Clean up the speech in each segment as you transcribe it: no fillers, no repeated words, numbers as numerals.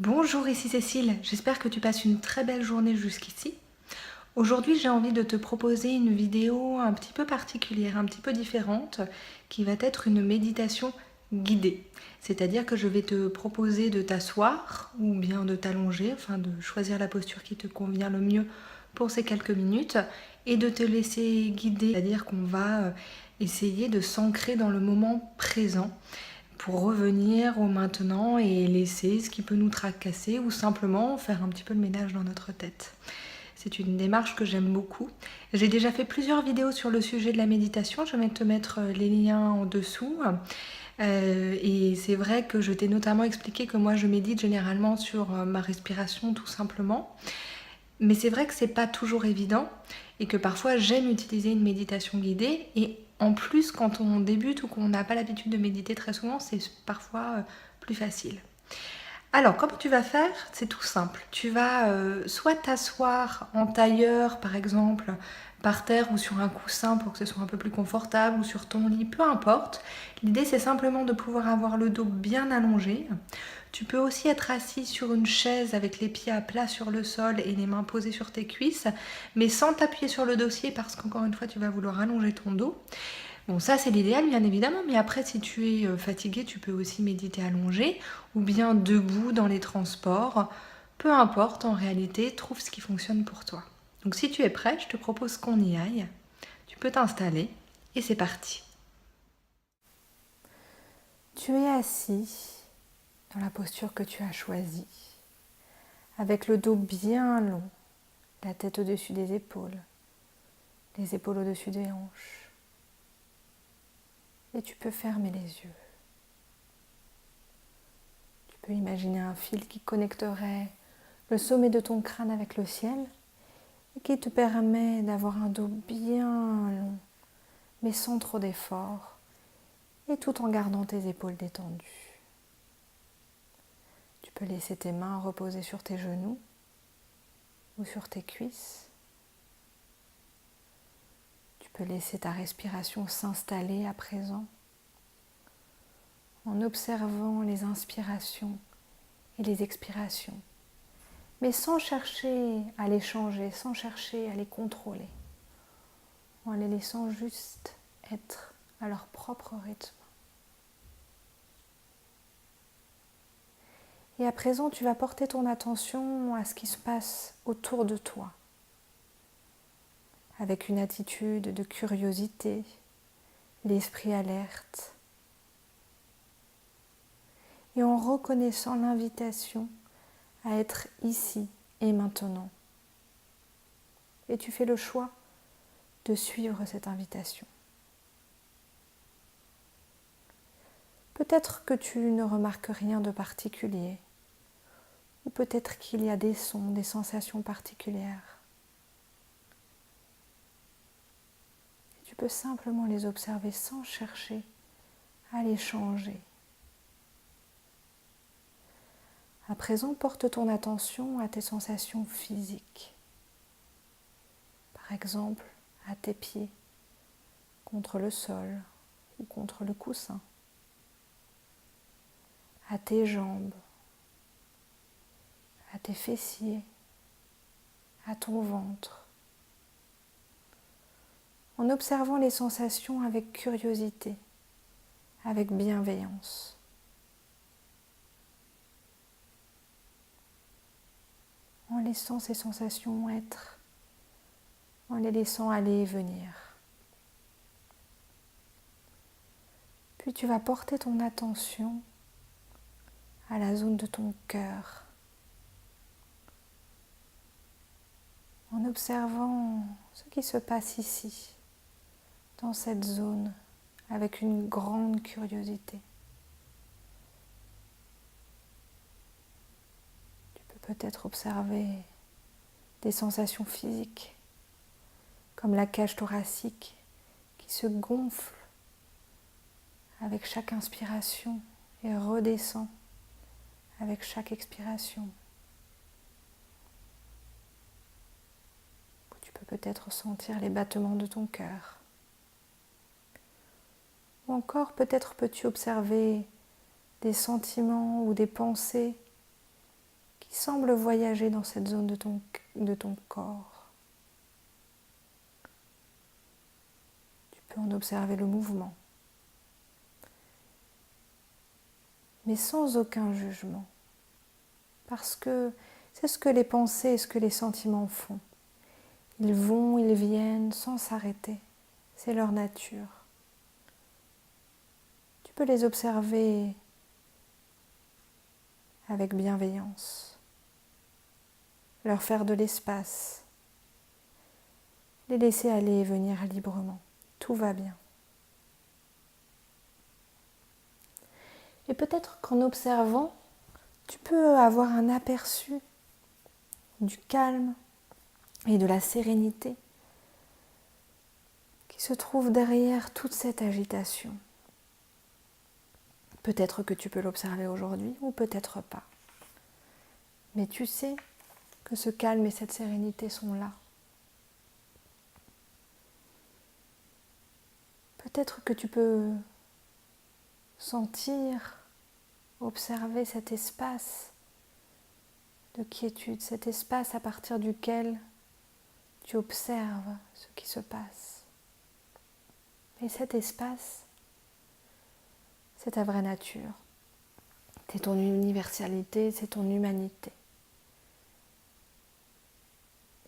Bonjour, ici Cécile, j'espère que tu passes une très belle journée jusqu'ici. Aujourd'hui, j'ai envie de te proposer une vidéo un petit peu particulière, un petit peu différente, qui va être une méditation guidée. C'est-à-dire que je vais te proposer de t'asseoir ou bien de t'allonger, enfin de choisir la posture qui te convient le mieux pour ces quelques minutes et de te laisser guider. C'est-à-dire qu'on va essayer de s'ancrer dans le moment présent pour revenir au maintenant et laisser ce qui peut nous tracasser ou simplement faire un petit peu le ménage dans notre tête. C'est une démarche que j'aime beaucoup. J'ai déjà fait plusieurs vidéos sur le sujet de la méditation, je vais te mettre les liens en dessous. Et c'est vrai que je t'ai notamment expliqué que moi je médite généralement sur ma respiration tout simplement. Mais c'est vrai que c'est pas toujours évident et que parfois j'aime utiliser une méditation guidée et en plus quand on débute ou qu'on n'a pas l'habitude de méditer très souvent, c'est parfois plus facile. Alors, comment tu vas faire? C'est tout simple. Tu vas soit t'asseoir en tailleur, par exemple, par terre ou sur un coussin pour que ce soit un peu plus confortable ou sur ton lit, peu importe. L'idée, c'est simplement de pouvoir avoir le dos bien allongé. Tu peux aussi être assis sur une chaise avec les pieds à plat sur le sol et les mains posées sur tes cuisses, mais sans t'appuyer sur le dossier parce qu'encore une fois, tu vas vouloir allonger ton dos. Bon, ça c'est l'idéal bien évidemment, mais après si tu es fatigué, tu peux aussi méditer allongé ou bien debout dans les transports. Peu importe, en réalité, trouve ce qui fonctionne pour toi. Donc si tu es prêt, je te propose qu'on y aille. Tu peux t'installer et c'est parti. Tu es assis dans la posture que tu as choisie, avec le dos bien long, la tête au-dessus des épaules, les épaules au-dessus des hanches. Et tu peux fermer les yeux. Tu peux imaginer un fil qui connecterait le sommet de ton crâne avec le ciel et qui te permet d'avoir un dos bien long, mais sans trop d'effort, et tout en gardant tes épaules détendues. Tu peux laisser tes mains reposer sur tes genoux ou sur tes cuisses. Tu peux laisser ta respiration s'installer à présent en observant les inspirations et les expirations, mais sans chercher à les changer, sans chercher à les contrôler, en les laissant juste être à leur propre rythme. Et à présent, tu vas porter ton attention à ce qui se passe autour de toi, avec une attitude de curiosité, l'esprit alerte, et en reconnaissant l'invitation à être ici et maintenant. Et tu fais le choix de suivre cette invitation. Peut-être que tu ne remarques rien de particulier, ou peut-être qu'il y a des sons, des sensations particulières. Et tu peux simplement les observer sans chercher à les changer. À présent, porte ton attention à tes sensations physiques. Par exemple, à tes pieds, contre le sol ou contre le coussin. À tes jambes, à tes fessiers, à ton ventre. En observant les sensations avec curiosité, avec bienveillance. En laissant ces sensations être, en les laissant aller et venir. Puis tu vas porter ton attention à la zone de ton cœur, en observant ce qui se passe ici, dans cette zone, avec une grande curiosité. Tu peux peut-être observer des sensations physiques, comme la cage thoracique qui se gonfle avec chaque inspiration et redescend avec chaque expiration. Tu peux peut-être sentir les battements de ton cœur. Ou encore peut-être peux-tu observer des sentiments ou des pensées qui semble voyager dans cette zone de ton corps. Tu peux en observer le mouvement, mais sans aucun jugement, parce que c'est ce que les pensées et ce que les sentiments font. Ils vont, ils viennent sans s'arrêter, c'est leur nature. Tu peux les observer avec bienveillance, leur faire de l'espace, les laisser aller et venir librement. Tout va bien. Et peut-être qu'en observant, tu peux avoir un aperçu du calme et de la sérénité qui se trouve derrière toute cette agitation. Peut-être que tu peux l'observer aujourd'hui ou peut-être pas. Mais tu sais que ce calme et cette sérénité sont là. Peut-être que tu peux sentir, observer cet espace de quiétude, cet espace à partir duquel tu observes ce qui se passe. Et cet espace, c'est ta vraie nature. C'est ton universalité, c'est ton humanité.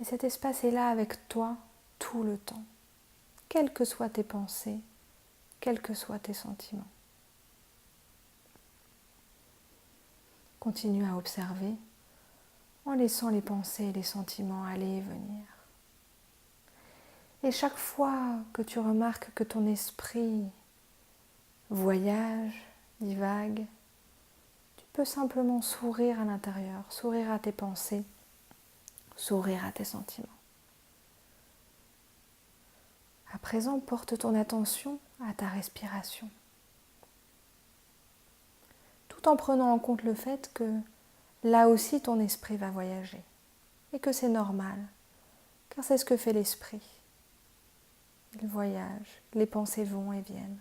Et cet espace est là avec toi tout le temps, quelles que soient tes pensées, quels que soient tes sentiments. Continue à observer en laissant les pensées et les sentiments aller et venir. Et chaque fois que tu remarques que ton esprit voyage, divague, tu peux simplement sourire à l'intérieur, sourire à tes pensées, sourire à tes sentiments. À présent, porte ton attention à ta respiration, tout en prenant en compte le fait que là aussi ton esprit va voyager et que c'est normal, car c'est ce que fait l'esprit. Il voyage, les pensées vont et viennent.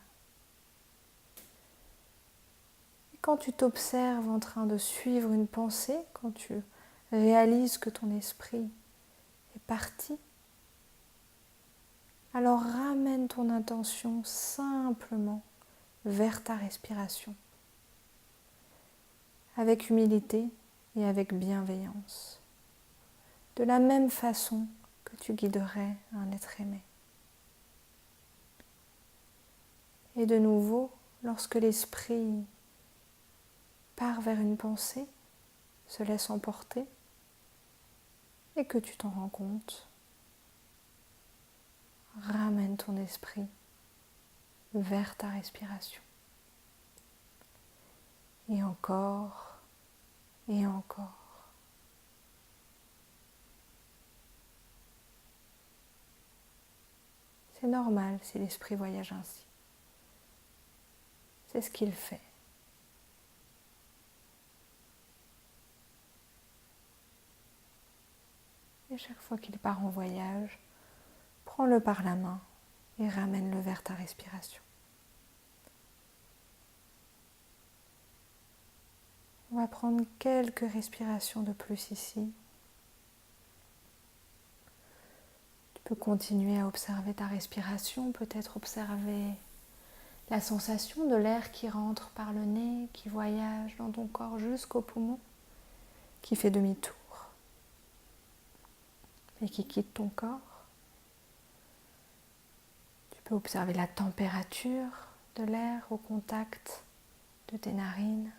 Et quand tu t'observes en train de suivre une pensée, quand tu réalises que ton esprit est parti, alors ramène ton attention simplement vers ta respiration, avec humilité et avec bienveillance, de la même façon que tu guiderais un être aimé. Et de nouveau, lorsque l'esprit part vers une pensée, se laisse emporter, et que tu t'en rends compte, ramène ton esprit vers ta respiration. Et encore, et encore. C'est normal si l'esprit voyage ainsi. C'est ce qu'il fait. Et chaque fois qu'il part en voyage, prends-le par la main et ramène-le vers ta respiration. On va prendre quelques respirations de plus ici. Tu peux continuer à observer ta respiration, peut-être observer la sensation de l'air qui rentre par le nez, qui voyage dans ton corps jusqu'au poumon, qui fait demi-tour et qui quitte ton corps. Tu peux observer la température de l'air au contact de tes narines.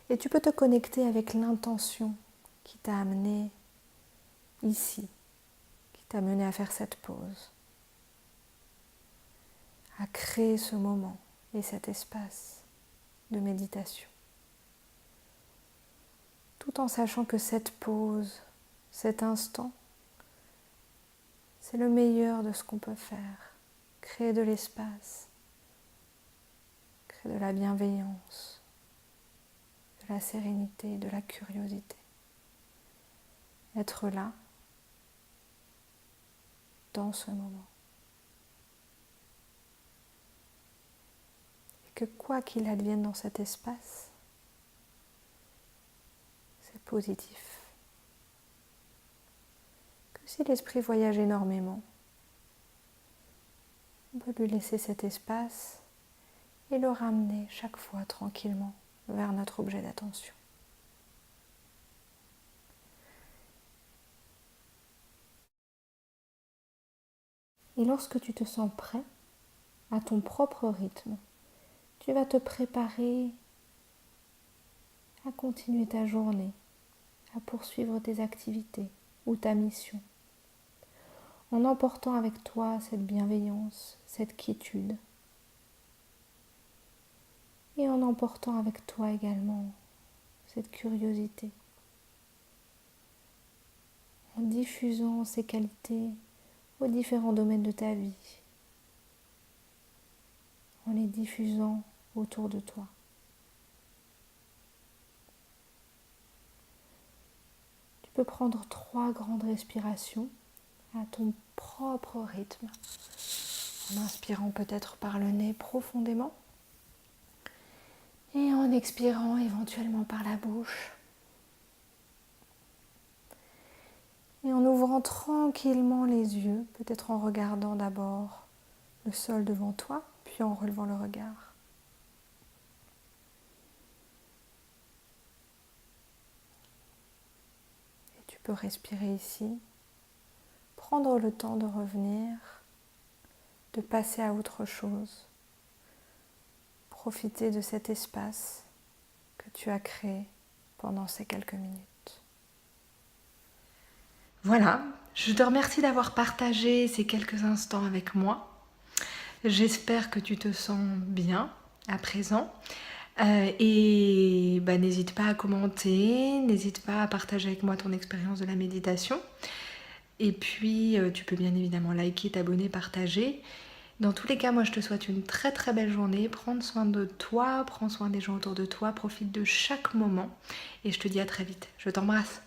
Et tu peux te connecter avec l'intention qui t'a amené ici, qui t'a mené à faire cette pause, à créer ce moment et cet espace de méditation. Tout en sachant que cette pause, cet instant, c'est le meilleur de ce qu'on peut faire. Créer de l'espace, créer de la bienveillance, de la sérénité, de la curiosité. Être là, dans ce moment. Et que quoi qu'il advienne dans cet espace, c'est positif. Que si l'esprit voyage énormément, on peut lui laisser cet espace et le ramener chaque fois tranquillement vers notre objet d'attention. Et lorsque tu te sens prêt, à ton propre rythme, tu vas te préparer à continuer ta journée, à poursuivre tes activités ou ta mission, en emportant avec toi cette bienveillance, cette quiétude, et en emportant avec toi également cette curiosité, en diffusant ces qualités aux différents domaines de ta vie, en les diffusant autour de toi. Tu peux prendre 3 grandes respirations à ton propre rythme, en inspirant peut-être par le nez profondément et en expirant éventuellement par la bouche. Et en ouvrant tranquillement les yeux, peut-être en regardant d'abord le sol devant toi, puis en relevant le regard. Et tu peux respirer ici, prendre le temps de revenir, de passer à autre chose. Profiter de cet espace que tu as créé pendant ces quelques minutes. Voilà, je te remercie d'avoir partagé ces quelques instants avec moi. J'espère que tu te sens bien à présent. N'hésite pas à commenter, n'hésite pas à partager avec moi ton expérience de la méditation. Et puis, tu peux bien évidemment liker, t'abonner, partager. Dans tous les cas, moi je te souhaite une très très belle journée. Prends soin de toi, prends soin des gens autour de toi, profite de chaque moment. Et je te dis à très vite. Je t'embrasse.